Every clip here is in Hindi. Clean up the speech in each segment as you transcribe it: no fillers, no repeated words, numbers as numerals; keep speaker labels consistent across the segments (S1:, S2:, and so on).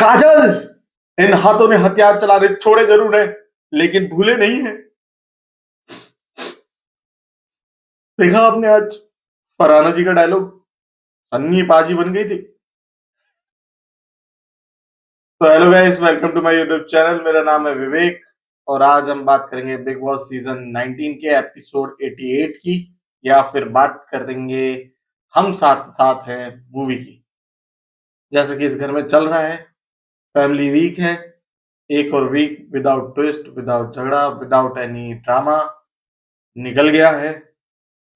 S1: काजल, इन हाथों ने हथियार चलाने छोड़े जरूर है, लेकिन भूले नहीं है। देखा आपने आज फरहाना जी का डायलॉग, सन्नी पाजी बन गई थी। तो hello guys, welcome to my YouTube channel. मेरा नाम है विवेक और आज हम बात करेंगे बिग बॉस सीजन 19 के एपिसोड 88 की, या फिर बात कर देंगे हम साथ साथ हैं मूवी की। जैसा कि इस घर में चल रहा है, फैमिली वीक है, एक और वीक विदाउट ट्विस्ट, विदाउट झगड़ा, विदाउट एनी ड्रामा निकल गया है।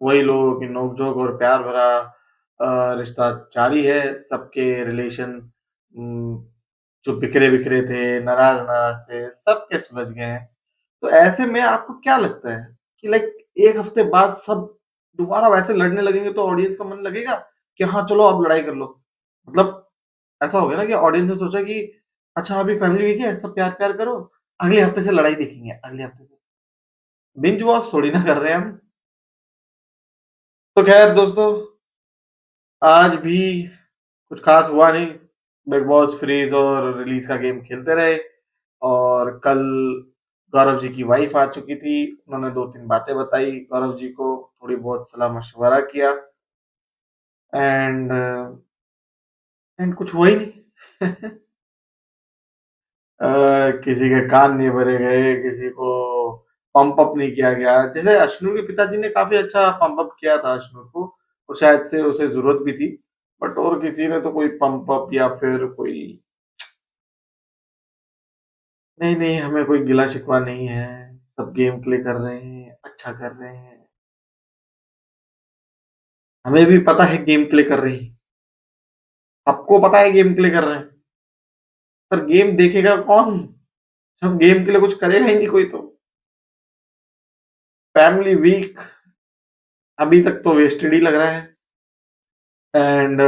S1: वही लोगों की नोकझोंक और प्यार भरा रिश्ता जारी है। सबके रिलेशन जो बिखरे बिखरे थे, नाराज नाराज थे, सबके सुलझ गए हैं। तो ऐसे में आपको क्या लगता है कि लाइक एक हफ्ते बाद सब दोबारा वैसे लड़ने लगेंगे तो ऑडियंस का मन लगेगा कि हाँ चलो अब लड़ाई कर लो? मतलब ऐसा हो गया ना कि ऑडियंस ने सोचा कि अच्छा अभी फैमिली वीक है, सब प्यार प्यार करो, अगले हफ्ते से लड़ाई देखेंगे, अगले हफ्ते से। बिंज वॉच थोड़ी ना कर रहे हैं हम। तो खैर दोस्तों, आज भी कुछ खास हुआ नहीं। बिग बॉस फ्रीज और रिलीज का गेम खेलते रहे और कल गौरव जी की वाइफ आ चुकी थी। उन्होंने 2-3 बातें बताई गौरव जी को, थोड़ी बहुत सलाह मशवरा किया एंड एंड कुछ हुआ ही नहीं। किसी के कान नहीं भरे गए, किसी को पंप अप नहीं किया गया। जैसे अश्नूर के पिताजी ने काफी अच्छा पंप अप किया था अश्नूर को, और शायद से उसे जरूरत भी थी, बट और किसी ने तो कोई पंप अप या फिर कोई नहीं नहीं, हमें कोई गिला शिकवा नहीं है। सब गेम प्ले कर रहे हैं, अच्छा कर रहे हैं। हमें भी पता है गेम प्ले कर रही है, सबको पता है गेम प्ले कर रहे हैं, पर गेम देखेगा कौन जब गेम के लिए कुछ करेगा ही नहीं कोई? तो फैमिली वीक अभी तक तो वेस्टेड ही लग रहा है। एंड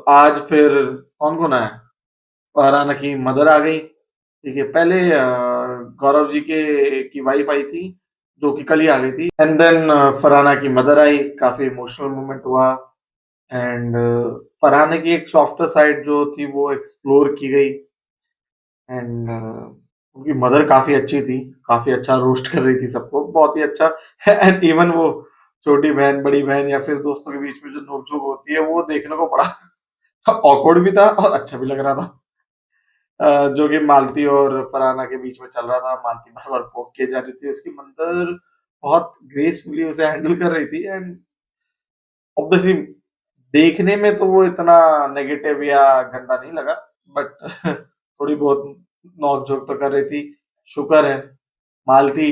S1: आज फिर कौन कौन आया? फरहाना की मदर आ गई। ठीक है, पहले गौरव जी के की वाइफ आई थी जो कि कल ही आ गई थी, एंड देन फरहाना की मदर आई। काफी इमोशनल मोमेंट हुआ एंड फरहाना की एक सॉफ्टर साइड जो थी वो एक्सप्लोर की गई। एंड उनकी मदर काफी अच्छी थी, काफी अच्छा रोस्ट कर रही थी सबको, बहुत ही अच्छा। एंड इवन वो छोटी बहन, बड़ी बहन या फिर दोस्तों के बीच में जो नोकझोंक होती है वो देखने को बड़ा ऑकवर्ड भी था और अच्छा भी लग रहा था। जो कि मालती और फरहाना के बीच में चल रहा था। मालती बार बार पोक किए जा रही थी, उसकी मदर बहुत ग्रेसफुली उसे हैंडल कर रही थी एंड ऑब्वियसली देखने में तो वो इतना नेगेटिव या गंदा नहीं लगा, बट थोड़ी बहुत नोक-झोंक तो कर रही थी। शुक्र है मालती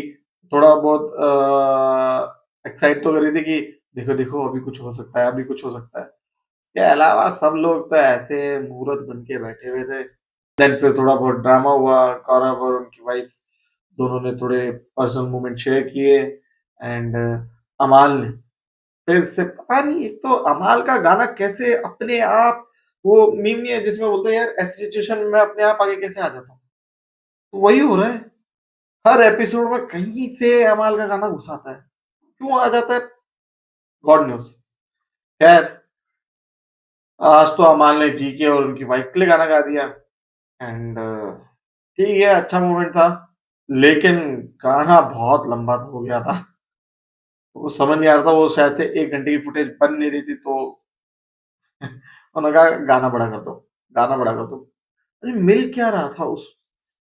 S1: थोड़ा बहुत एक्साइट तो कर रही थी कि देखो, देखो अभी कुछ हो सकता है, अभी कुछ हो सकता है। इसके अलावा सब लोग तो ऐसे मूर्ख बन के बैठे हुए थे। देन फिर थोड़ा बहुत ड्रामा हुआ, गौरव और उनकी वाइफ दोनों ने थोड़े पर्सनल मोमेंट शेयर किए एंड अमाल ने फिर से पता नहीं, एक तो अमाल का गाना कैसे अपने आप, वो मीम नहीं है जिसमें बोलता है यार ऐसी सिचुएशन में मैं अपने आप आगे कैसे आ जाता हूँ? तो वही हो रहा है, हर एपिसोड में कहीं से अमाल का गाना घुस आता है। क्यों आ जाता है, गॉड न्यूज। खैर, आज तो अमाल ने जी के और उनकी वाइफ के लिए गाना गा दिया एंड ठीक है, अच्छा मोमेंट था, लेकिन गाना बहुत लंबा हो गया था। वो समझ नहीं आ रहा था, वो शायद से 1 घंटे की फुटेज बन नहीं रही थी, तो उन्होंने कहा गाना बड़ा कर दो, गाना बड़ा कर दो। अरे मिल क्या रहा था उस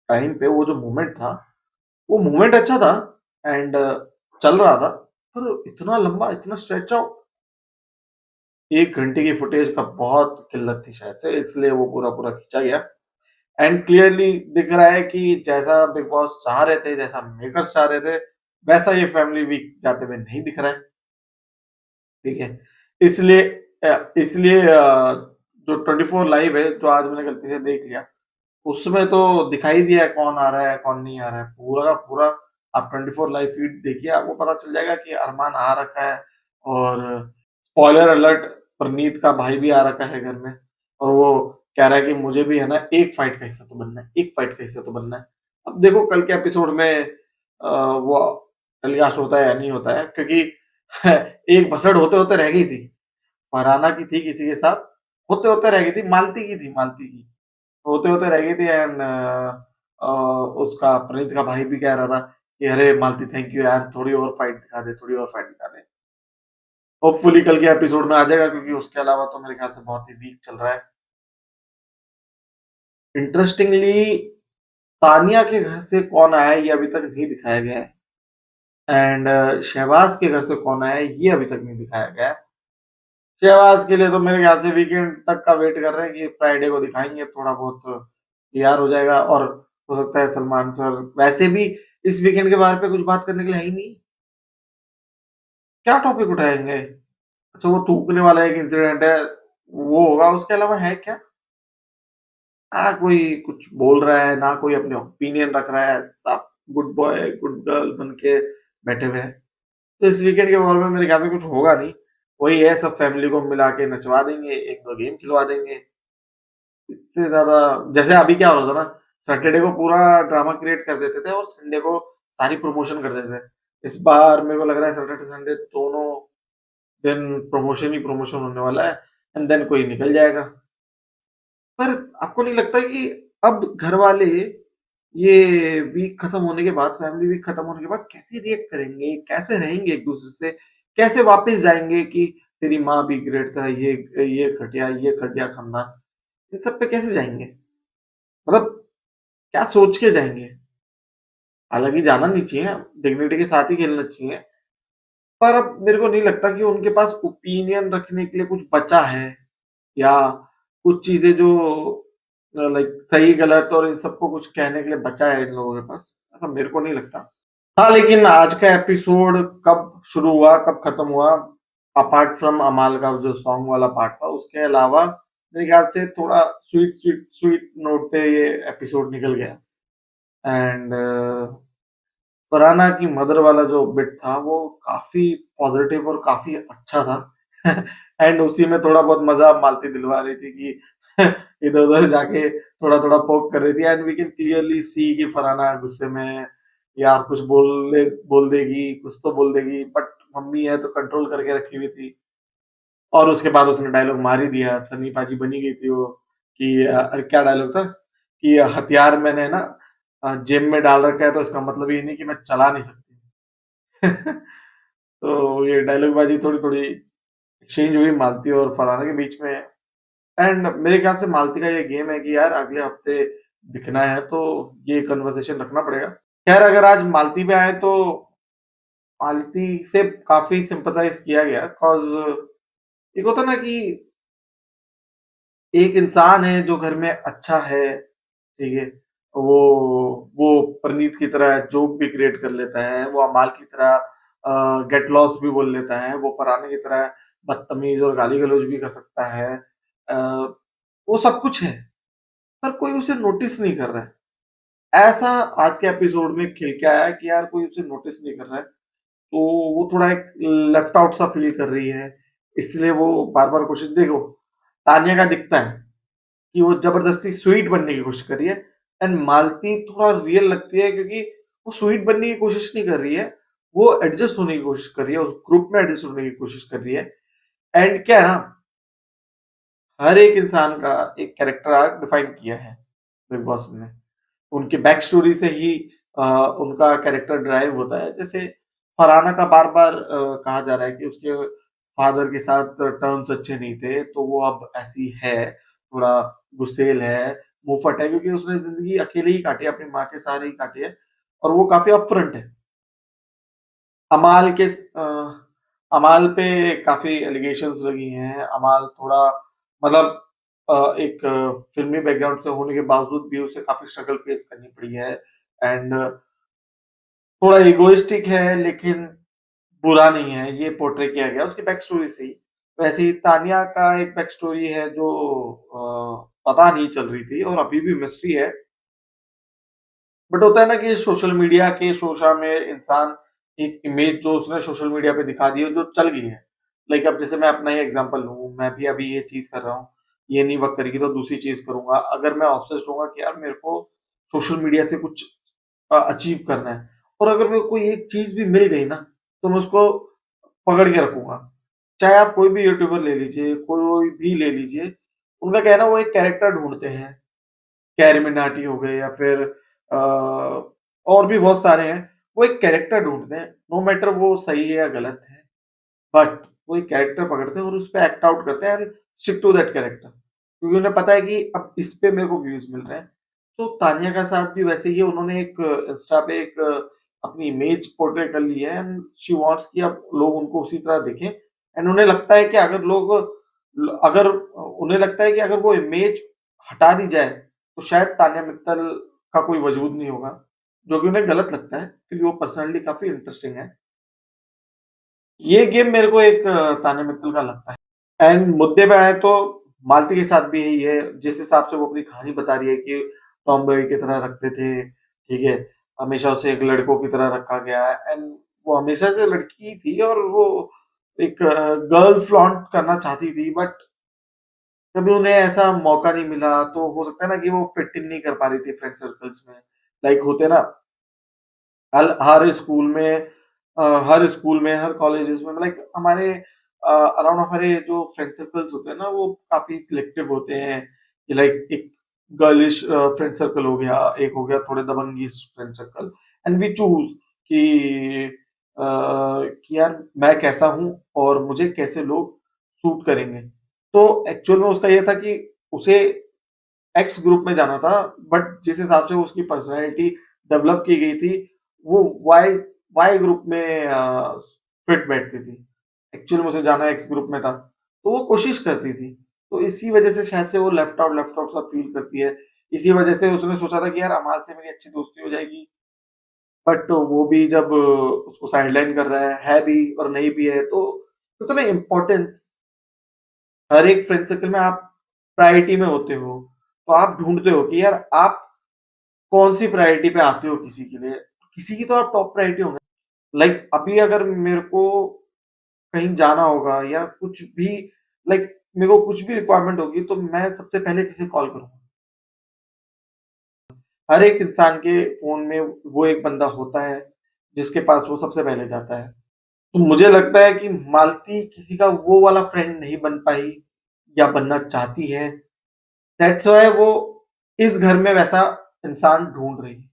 S1: टाइम पे? वो जो मोमेंट था, वो मोमेंट अच्छा था एंड चल रहा था, पर इतना लंबा, इतना स्ट्रेच आउट, 1 घंटे की फुटेज का बहुत किल्लत थी शायद से, इसलिए वो पूरा पूरा खींचा गया। एंड क्लियरली दिख रहा है कि जैसा बिग बॉस चाह रहे थे, जैसा मेकर्स चाह रहे थे, वैसा ये फैमिली वीक जाते हुए नहीं दिख रहा है। ठीक है, इसलिए इसलिए जो 24 लाइव है, जो आज मैंने गलती से देख लिया, उसमें तो दिखाई दिया है कौन आ रहा है, कौन नहीं आ रहा है। पूरा का पूरा आप 24 लाइव फीड देखिए, आपको पता चल जाएगा कि अरमान आ रखा है और स्पॉइलर अलर्ट, परनीत का भाई भी आ रखा है घर में, और वो कह रहा है कि मुझे भी है ना एक फाइट का हिस्सा तो बनना है, एक फाइट का हिस्सा तो बनना है। अब देखो कल के एपिसोड में वो टेलीकास्ट होता है या नहीं होता है, क्योंकि एक भसड़ होते-होते रह गई थी। फरहाना की थी किसी के साथ, होते-होते रह गई थी, मालती की थी, मालती की। होते-होते रह गई थी एंड उसका प्रणीत का भाई भी कह रहा था कि अरे मालती थैंक यू यार, थोड़ी और फाइट दिखा दे, थोड़ी और फाइट दिखा दे। होपफुली कल के एपिसोड में आ जाएगा क्योंकि उसके अलावा तो मेरे ख्याल से बहुत ही वीक चल रहा है। इंटरेस्टिंगली तानिया के घर से कौन आया है ये अभी तक नहीं दिखाया गया है एंड शहबाज के घर से कौन आया है ये अभी तक नहीं दिखाया गया है। शहबाज के लिए तो मेरे ख्याल से वीकेंड तक का वेट कर रहे हैं कि फ्राइडे को दिखाएंगे, थोड़ा बहुत तैयार हो जाएगा और हो सकता है सलमान सर वैसे भी इस वीकेंड के बारे पे कुछ बात करने के लिए है ही नहीं। क्या टॉपिक उठाएंगे? अच्छा वो थूकने वाला एक इंसिडेंट है, वो होगा, उसके अलावा है क्या? ना कोई कुछ बोल रहा है, ना कोई अपने ओपिनियन रख रहा है, सब गुड बॉय, गुड गर्ल बन के बैठे हुए हैं। तो इस वीकेंड के वॉर में मेरे ख्याल से कुछ होगा नहीं। वही है, सब फैमिली को मिला के नचवा देंगे, 1-2 गेम खिलवा देंगे। इससे ज़्यादा जैसे अभी क्या हो रहा था ना, सैटरडे को पूरा ड्रामा क्रिएट कर देते थे और संडे को सारी प्रमोशन कर देते थे। इस बार मेरे को लग रहा है सैटरडे संडे दोनों दिन प्रमोशन ही प्रमोशन होने वाला है एंड देन कोई निकल जाएगा। पर आपको नहीं लगता कि अब घर वाले ये वीक खत्म होने के बाद, फैमिली वीक खत्म होने के बाद कैसे रिएक्ट करेंगे? कैसे रहेंगे एक-दूसरे से? कैसे वापस जाएँगे कि तेरी माँ भी ग्रेट था, ये खटिया खानदान, इन सब पे कैसे जाएँगे? मतलब क्या सोच के जाएँगे? हालाँकि जाना नहीं चाहिए, डिग्निटी के साथ ही खेलना चाहिए। पर अब मेरे को नहीं लगता कि उनके पास ओपिनियन रखने के लिए कुछ बचा है या कुछ चीज़ें जो लाइक सही-गलत और इन सबको कुछ कहने के लिए बचा है इन लोगों के पास, ऐसा मेरे को नहीं लगता। हाँ, लेकिन आज का एपिसोड कब शुरू हुआ, कब खत्म हुआ, अपार्ट फ्रॉम अमाल का जो सॉन्ग वाला पार्ट था, उसके अलावा मेरे ख्याल से थोड़ा स्वीट नोट पे ये एपिसोड निकल गया एंड फरहाना की मदर वाला जो बिट था, वो काफ़ी पॉज़िटिव और काफ़ी अच्छा था। एंड उसी में थोड़ा बहुत मज़ा मालती दिलवा रही थी कि इधर-उधर जाके थोड़ा-थोड़ा पोक कर रही थी and we can clearly see कि फरहाना गुस्से में है या कुछ बोल देगी, कुछ तो बोल देगी, बट मम्मी है तो कंट्रोल करके रखी हुई थी। और उसके बाद उसने डायलॉग मार ही दिया, सन्नी पाजी बनी गई थी वो कि क्या डायलॉग था कि हथियार मैंने ना जेब में डाल रखा है तो इसका मतलब ये नहीं कि मैं चला नहीं सकती। तो ये डायलॉग बाजी थोड़ी-थोड़ी एक्सचेंज हुई मालती और फरहाना के बीच में एंड मेरे ख्याल से मालती का ये गेम है कि यार अगले हफ्ते दिखना है तो ये कन्वर्सेशन रखना पड़ेगा। खैर अगर आज मालती पे आए तो मालती से काफ़ी सिम्पैथाइज़ किया गया कॉज़ एक होता है ना कि एक इंसान है जो घर में अच्छा है, ठीक है? वो वो परनीत की तरह जोक भी क्रिएट कर लेता है, वो अमाल की तरह गेट लॉस्ट भी बोल लेता है, वो फरहाना की तरह बदतमीज़ और गाली-गलौज भी कर सकता है। अ, वो सब कुछ है, पर कोई उसे नोटिस नहीं कर रहा है। ऐसा आज के एपिसोड में खिल के आया है कि यार कोई उसे नोटिस नहीं कर रहा है, तो वो थोड़ा एक लेफ्ट आउट सा फ़ील कर रही है, इसलिए वो बार-बार कोशिश देखो, तान्या का दिखता है कि वो ज़बरदस्ती स्वीट बनने की कोशिश कर रही है एंड मालती थोड़ा रियल लगती है क्योंकि वो स्वीट बनने की कोशिश नहीं कर रही है, वो एडजस्ट होने की कोशिश कर रही है, उस ग्रुप में एडजस्ट होने की कोशिश कर रही है एंड क्या है ना, हर एक इंसान का एक कैरेक्टर आर्क डिफाइन किया है बिग बॉस ने। उनकी बैक स्टोरी से ही उनका कैरेक्टर ड्राइव होता है। जैसे फरहाना का बार-बार कहा जा रहा है कि उसके फादर के साथ टर्म्स अच्छे नहीं थे, तो वो अब ऐसी है, थोड़ा गुस्सैल है, मुँहफट है क्योंकि उसने ज़िंदगी अकेले ही काटी है, अपनी माँ के सहारे ही काटी है और वो काफ़ी अपफ्रंट है। अमाल के अमाल पे काफ़ी एलिगेशंस लगी हैं। अमाल थोड़ा मतलब एक फ़िल्मी बैकग्राउंड से होने के बावजूद भी उसे काफ़ी स्ट्रगल फेस करनी पड़ी है एंड थोड़ा इगोइस्टिक है लेकिन बुरा नहीं है, ये पोर्ट्रे किया गया उसकी बैक स्टोरी से ही। वैसे ही तान्या का एक बैक स्टोरी है जो पता नहीं चल रही थी और अभी भी मिस्ट्री है। बट होता है ना कि सोशल मीडिया के शोशा में इंसान एक इमेज जो उसने सोशल मीडिया पे दिखा दी है, जो चल गई है। लाइक अब जैसे मैं अपना ही एग्ज़ाम्पल लूँ, मैं भी अभी ये चीज़ कर रहा हूँ, ये नहीं वर्क करेगी तो दूसरी चीज़ करूँगा। अगर मैं ऑब्सेस्ड होऊँगा कि यार मेरे को सोशल मीडिया से कुछ अचीव करना है और अगर मेरे को कोई एक चीज़ भी मिल गई ना, तो मैं उसको पकड़ के रखूँगा। चाहे आप कोई भी यूट्यूबर ले लीजिए, कोई भी ले लीजिए, उनका क्या है ना वो एक कैरेक्टर ढूँढते हैं। कैरी मिनाटी हो गए या फिर और भी बहुत सारे हैं। वो एक कैरेक्टर ढूँढते हैं, नो मैटर वो सही है या गलत है, बट वो एक कैरेक्टर पकड़ते हैं और उसपे एक्ट आउट करते हैं and stick to that character. क्योंकि उन्हें पता है कि अब इस पे मेरे को व्यूज़ मिल रहे हैं। तो तान्या का साथ भी वैसे ही है, उन्होंने एक इंस्टा पे एक अपनी इमेज पोर्ट्रे कर ली है एंड शी वांट्स कि अब लोग उनको उसी तरह देखें एंड उन्हें लगता है कि अगर उन्हें लगता है कि अगर वो इमेज हटा दी जाए, तो शायद तान्या मित्तल का कोई वजूद नहीं होगा, जो कि उन्हें गलत लगता है क्योंकि वो पर्सनैलिटी काफ़ी इंटरेस्टिंग है। ये गेम मेरे को एक तान्या मित्तल का लगता है एंड मुद्दे पे आए तो मालती के साथ भी यही है, जिस हिसाब से वो अपनी कहानी बता रही है कि टॉम बॉय की तरह रखते थे, ठीक है? हमेशा उसे एक लड़कों की तरह रखा गया एंड वो हमेशा से लड़की ही थी और वो एक गर्ल फ्लॉन्ट करना चाहती थी बट कभी उन्हें ऐसा मौका नहीं मिला, तो हो सकता है ना कि वो फिट इन नहीं कर पा रही थी फ्रेंड सर्कल्स में। लाइक होते ना हर स्कूल में हर स्कूल में, हर कॉलेजेस में लाइक हमारे अराउंड हमारे जो फ्रेंड सर्कल्स होते हैं ना, वो काफ़ी सिलेक्टिव होते हैं कि लाइक एक गर्लिश फ्रेंड सर्कल हो गया, एक हो गया थोड़े दबंगीज़ friend circle and we choose कि यार मैं कैसा हूँ और मुझे कैसे लोग सूट करेंगे। तो एक्चुअल में उसका ये था कि उसे एक्स ग्रुप में जाना था, बट जिस हिसाब से उसकी पर्सनैलिटी डेवलप की गई थी, वो वाई वाई ग्रुप में फिट बैठती थी। एक्चुअली में उसे जाना एक्स ग्रुप में था, तो वो कोशिश करती थी। तो इसी वजह से शायद से वो लेफ्ट आउट सा फील करती है। इसी वजह से उसने सोचा था कि यार अमाल से मेरी अच्छी दोस्ती हो जाएगी, बट वो भी जब उसको साइडलाइन कर रहा है भी और नहीं भी है, तो होता है ना इम्पोर्टेंस, हर एक फ्रेंड सर्कल में आप प्रायोरिटी में होते हो, तो आप ढूँढते हो कि यार आप कौन-सी प्रायोरिटी पे आते हो किसी के लिए, किसी की तो आप टॉप प्रायोरिटी होंगे। लाइक अभी अगर मेरे को कहीं जाना होगा या कुछ भी लाइक मेरे को कुछ भी रिक्वायरमेंट होगी तो मैं सबसे पहले किसे कॉल करूँगा? हर एक इंसान के फ़ोन में वो एक बंदा होता है, जिसके पास वो सबसे पहले जाता है। तो मुझे लगता है कि मालती किसी का वो वाला फ्रेंड नहीं बन पाई या बनना चाहती है। दैट्स व्हाई वो इस घर में वैसा इंसान ढूँढ रही है।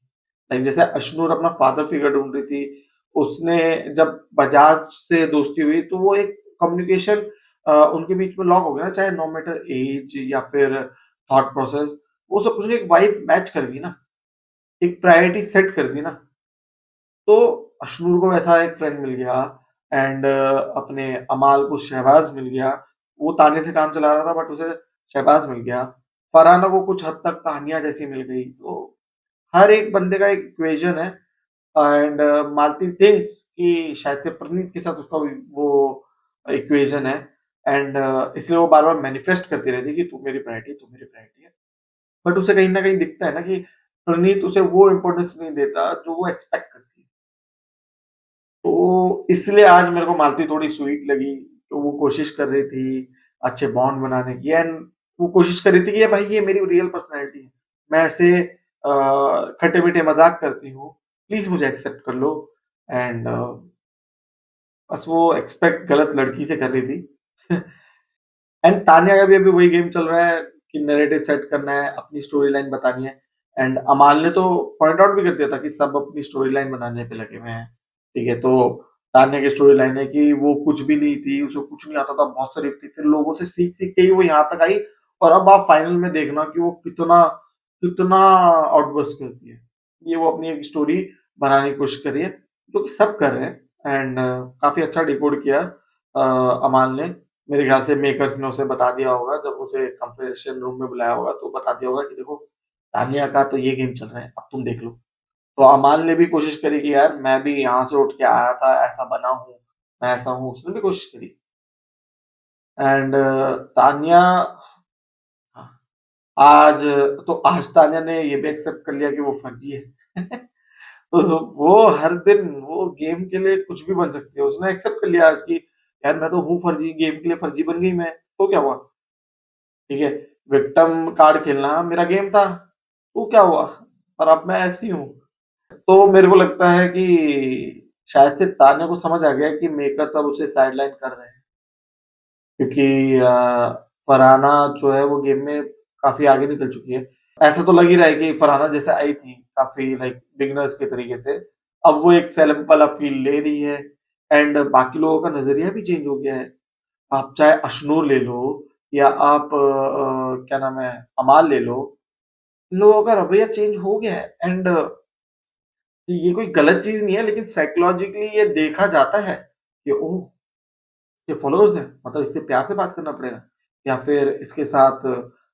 S1: लाइक जैसे अशनूर अपना फादर फिगर ढूँढ रही थी, उसने जब बजाज से दोस्ती हुई तो वो एक कम्युनिकेशन उनके बीच में लॉक हो गया ना, चाहे नो मैटर ऐज या फिर थॉट प्रोसेस, वो सब कुछ नहीं, एक वाइब मैच कर गई ना, एक प्रायोरिटी सेट कर दी ना। तो अशनूर को वैसा एक फ्रेंड मिल गया एंड अपने अमाल को शहबाज़ मिल गया। वो तान्या से काम चला रहा था बट उसे शहबाज़ मिल गया। फरहाना को कुछ हद तक तान्या जैसी मिल गई। तो हर एक बंदे का एक इक्वेशन है एंड मालती थिंक्स कि शायद से प्रणीत के साथ उसका वो इक्वेशन है एंड इसलिए वो बार-बार मैनिफेस्ट करती रहती है कि तू मेरी प्रायोरिटी है, तू मेरी प्रायोरिटी है। बट उसे कहीं न कहीं दिखता है ना कि प्रणीत उसे वो इम्पोर्टेंस नहीं देता जो वो एक्सपेक्ट करती है। तो इसलिए आज मेरे को मालती थोड़ी स्वीट लगी, तो वो कोशिश कर रही थी अच्छे बॉन्ड बनाने की एंड वो कोशिश कर रही थी कि ये भाई ये मेरी रियल पर्सनैलिटी है। मैं ऐसे खट्टे-मीठे मज़ाक करती हूँ, प्लीज़ मुझे एक्सेप्ट कर लो एंड बस वो एक्सपेक्ट गलत लड़की से कर रही थी। एंड तान्या का भी अभी वही गेम चल रहा है कि नैरेटिव सेट करना है, अपनी स्टोरी लाइन बतानी है एंड अमाल ने तो पॉइंट आउट भी कर दिया था कि सब अपनी स्टोरी लाइन बनाने पे लगे हुए हैं, ठीक है? तो तान्या की स्टोरी लाइन है कि वो कुछ भी नहीं थी, उसे कुछ नहीं आता था, बहुत शरीफ थी, फिर लोगों से सीख-सीख के ही वो यहाँ तक आई और अब आप फाइनल में देखना कि वो कितना कितना आउटबर्स्ट करती है। ये वो अपनी एक स्टोरी बनाने की कोशिश कर रही है, जो कि सब कर रहे हैं एंड काफ़ी अच्छा डिकोड किया अमाल ने। मेरे ख्याल से मेकर्स ने उसे बता दिया होगा जब उसे कन्फेशन रूम में बुलाया होगा तो बता दिया होगा कि देखो तान्या का तो ये गेम चल रहा है, अब तुम देख लो। तो अमाल ने भी कोशिश करी कि यार मैं भी यहाँ से उठ के आया था, ऐसा बना हूँ, मैं ऐसा हूँ, उसने भी कोशिश करी एंड तान्या हाँ, आज तान्या ने ये भी एक्सेप्ट कर लिया कि वो फर्जी है। तो वो हर दिन वो गेम के लिए कुछ भी बन सकती है। उसने एक्सेप्ट कर लिया आज कि यार मैं तो हूँ फर्जी, गेम के लिए फर्जी बन गई मैं, तो क्या हुआ? ठीक है, विक्टिम कार्ड खेलना मेरा गेम था, तो क्या हुआ? और अब मैं ऐसी हूँ। तो मेरे को लगता है कि शायद से तान्या को समझ आ गया है कि मेकर्स अब उसे साइडलाइन कर रहे हैं। क्योंकि फरहाना जो है वो गेम में काफ़ी आगे निकल चुकी है। ऐसा तो लग ही रहा है कि फरहाना जैसे आई थी, काफ़ी लाइक बिगिनर्स के तरीके से, अब वो एक सेलेब वाला फ़ील ले रही है एंड बाकी लोगों का नज़रिया भी चेंज हो गया है। आप चाहे अशनूर ले लो या आप क्या नाम है, अमाल ले लो, इन लोगों का रवैया चेंज हो गया है एंड ये कोई गलत चीज़ नहीं है लेकिन साइकोलॉजिकली ये देखा जाता है कि ओह! ये फॉलोअर्स हैं, मतलब इससे प्यार से बात करना पड़ेगा या फिर इसके साथ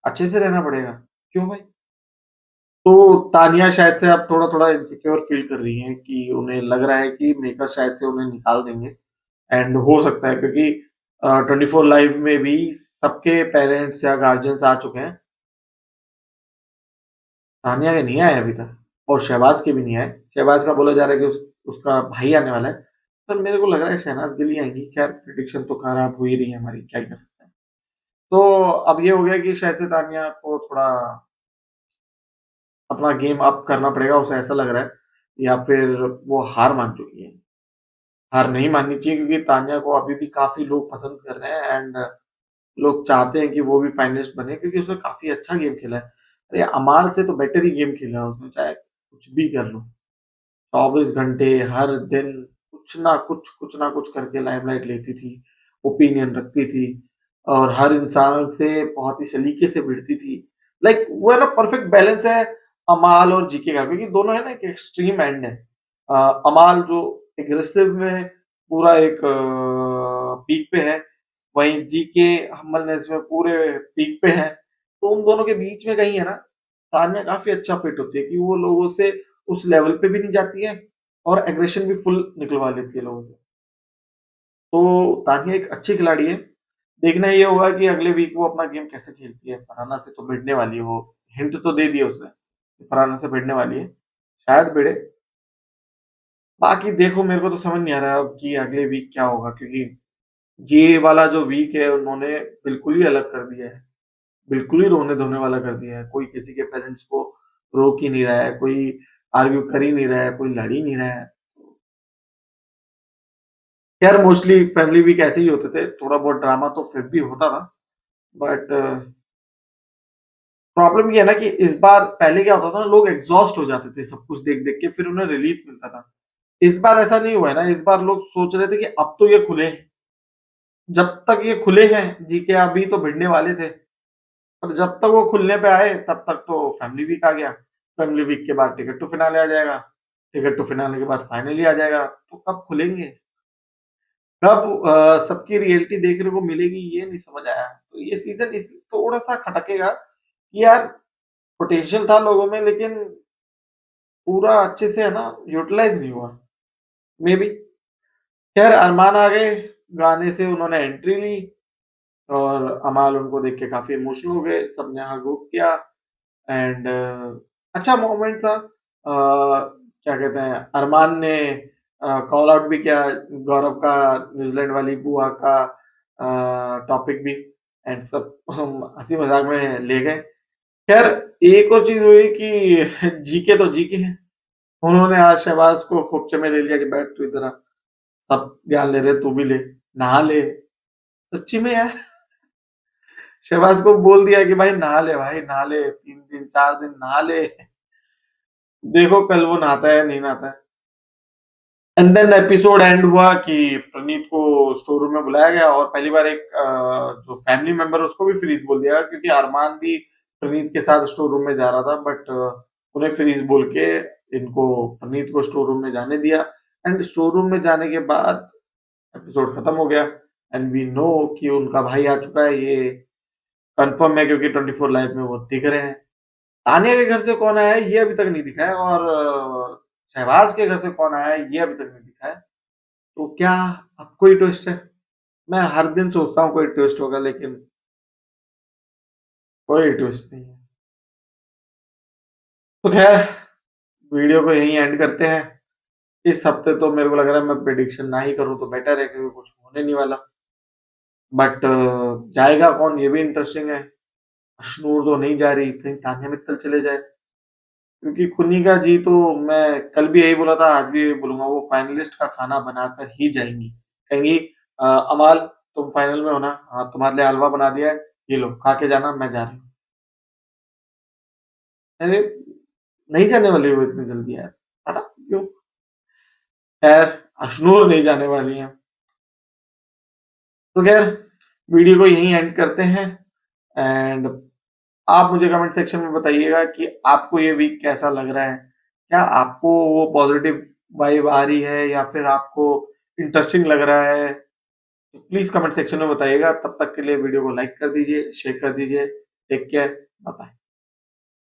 S1: अच्छे से रहना पड़ेगा। क्यों भाई? तो तानिया शायद से अब थोड़ा-थोड़ा इनसिक्योर फ़ील कर रही हैं कि उन्हें लग रहा है कि मेकर शायद से उन्हें निकाल देंगे एंड हो सकता है क्योंकि 24 लाइव में भी सबके पेरेंट्स या गार्डियंस आ चुके हैं। तानिया के नहीं आए अभी तक और शहबाज़ के भी नहीं आए। शहबाज़ का बोला जा रहा है कि उसका भाई आने वाला है। पर मेरे को लग रहा है शहनाज़ गिल ही आएँगी। खैर प्रेडिक्शन तो खराब हो ही रही है हमारी, क्या ही कर सकते हैं। तो अब ये हो गया कि शायद से तानिया को थोड़ा अपना गेम अप करना पड़ेगा, उसे ऐसा लग रहा है या फिर वो हार मान चुकी है। हार नहीं माननी चाहिए क्योंकि तान्या को अभी भी काफ़ी लोग पसंद कर रहे हैं एंड लोग चाहते हैं कि वो भी फाइनलिस्ट बने क्योंकि उसने काफ़ी अच्छा गेम खेला है। अरे अमाल से तो बेटर ही गेम खेला है उसने, चाहे कुछ भी कर लो। 24 घंटे हर दिन कुछ ना कुछ करके लाइमलाइट लेती थी, ओपिनियन रखती थी और हर इंसान से बहुत ही सलीके से भिड़ती थी। लाइक वो है ना परफेक्ट बैलेंस है अमाल और जीके का क्योंकि दोनों है ना एक एक्सट्रीम एंड है। अमाल जो एग्रेसिव में पूरा एक पीक पे है, वहीं जीके हम्बलनेस में पूरे पीक पे है। तो उन दोनों के बीच में कहीं है ना, तान्या काफ़ी अच्छा फिट होती है कि वो लोगों से उस लेवल पे भी नहीं जाती है और एग्रेशन भी फुल निकलवा लेती है लोगों से। तो तान्या एक अच्छी खिलाड़ी है। देखना ये होगा कि अगले वीक वो अपना गेम कैसे खेलती है। फरहाना से तो भिड़ने वाली है वो, हिंट तो दे दिया उसने, कि फरहाना से भिड़ने वाली है। शायद भिड़े, बाकी देखो मेरे को तो समझ नहीं आ रहा अब कि अगले वीक क्या होगा क्योंकि ये वाला जो वीक है उन्होंने बिल्कुल ही अलग कर दिया है। बिल्कुल ही रोने-धोने वाला कर दिया है। कोई किसी के पेरेंट्स को रोक ही नहीं रहा है, कोई आर्ग्यू कर ही नहीं रहा है, कोई लड़ ही नहीं रहा है। यार मोस्टली फैमिली वीक ऐसे ही होते थे, थोड़ा बहुत ड्रामा तो फिर भी होता था, बट प्रॉब्लम ये है ना कि इस बार पहले क्या होता था ना लोग एग्ज़ॉस्ट हो जाते थे सब कुछ देख-देख के फिर उन्हें रिलीफ मिलता था। इस बार ऐसा नहीं हुआ है ना, इस बार लोग सोच रहे थे कि अब तो ये खुले हैं, जब तक ये खुले हैं, जीके अभी तो भिड़ने वाले थे, पर जब तक वो खुलने पे आए तब तक तो फैमिली वीक आ गया। फैमिली वीक के बाद टिकट टू फिनाले आ जाएगा, टिकट टू फिनाले के बाद फाइनल ही आ जाएगा, तो कब खुलेंगे? कब सबकी रियलिटी देखने को मिलेगी ये नहीं समझ आया। तो ये सीज़न इस थोड़ा-सा खटकेगा कि यार पोटेंशियल था लोगों में लेकिन पूरा अच्छे से है ना यूटिलाइज़ नहीं हुआ, मेबी। खैर अरमान आ गए, गाने से उन्होंने एंट्री ली और अमाल उनको देख के काफ़ी इमोशनल हो गए, सबने हग-वग किया एंड अच्छा मोमेंट था। क्या कहते हैं अरमान ने कॉल आउट भी किया गौरव का न्यूज़ीलैंड वाली बुआ का टॉपिक भी एंड सब हम हँसी-मज़ाक में ले गए। खैर एक और चीज़ हुई कि जीके तो जीके हैं। उन्होंने आज शहबाज को खोपचे में ले लिया कि बैठ तू इधर आ, सब ज्ञान ले रहे तू भी ले, नहा ले। सच्ची में यार शहबाज को बोल दिया कि भाई नहा ले 3 दिन 4 दिन नहा ले। देखो कल वो नहाता है नहीं नहाता है। एंड देन एपिसोड एंड हुआ कि प्रणीत को स्टोर रूम में बुलाया गया और पहली बार एक जो फैमिली मेंबर है उसको भी फ्रीज बोल दिया क्योंकि अरमान भी प्रणीत के साथ स्टोर रूम में जा रहा था बट उन्हें फ्रीज बोल के इनको प्रणीत को स्टोर रूम में जाने दिया एंड स्टोर रूम में जाने के बाद एपिसोड खत्म हो गया एंड वी नो कि उनका भाई आ चुका है ये कंफर्म है क्योंकि 24 लाइव में वो दिख रहे हैं। तानिया के घर से कौन आया है ये अभी तक नहीं दिखा है और शहबाज के घर से कौन आया है ये अभी तक नहीं दिखा है। तो क्या अब कोई ट्विस्ट है? मैं हर दिन सोचता हूँ कोई ट्विस्ट होगा लेकिन कोई ट्विस्ट नहीं है। तो ख़ैर वीडियो को यहीं एंड करते हैं। इस हफ्ते तो मेरे को लग रहा है मैं प्रेडिक्शन ना ही करूँ तो बेटर है क्योंकि कुछ होने नहीं वाला। बट जाएगा कौन ये भी इंटरेस्टिंग है। अशनूर तो नहीं जा रही, कहीं तान्या मित्तल चले जाए। क्योंकि खुन्निका जी तो मैं कल भी यही बोला था, आज भी यही बोलूँगा वो फाइनलिस्ट का खाना बनाकर ही जाएँगी। कहेंगी अमाल तुम फाइनल में हो ना? हाँ, तुम्हारे लिए हलवा बना दिया है, ये लो खा के जाना मैं जा रही हूँ। अरे! नहीं जाने वाली वो इतनी जल्दी यार, पता नहीं क्यों? खैर, अशनूर नहीं जाने वाली हैं। तो खैर, वीडियो को यहीं एंड करते हैं एंड आप मुझे कमेंट सेक्शन में बताइएगा कि आपको ये वीक कैसा लग रहा है? क्या आपको वो पॉजिटिव वाइब आ रही है या फिर आपको इंटरेस्टिंग लग रहा है? तो प्लीज़ कमेंट सेक्शन में बताइएगा। तब तक के लिए वीडियो को लाइक कर दीजिए, शेयर कर दीजिए। Take care, bye bye.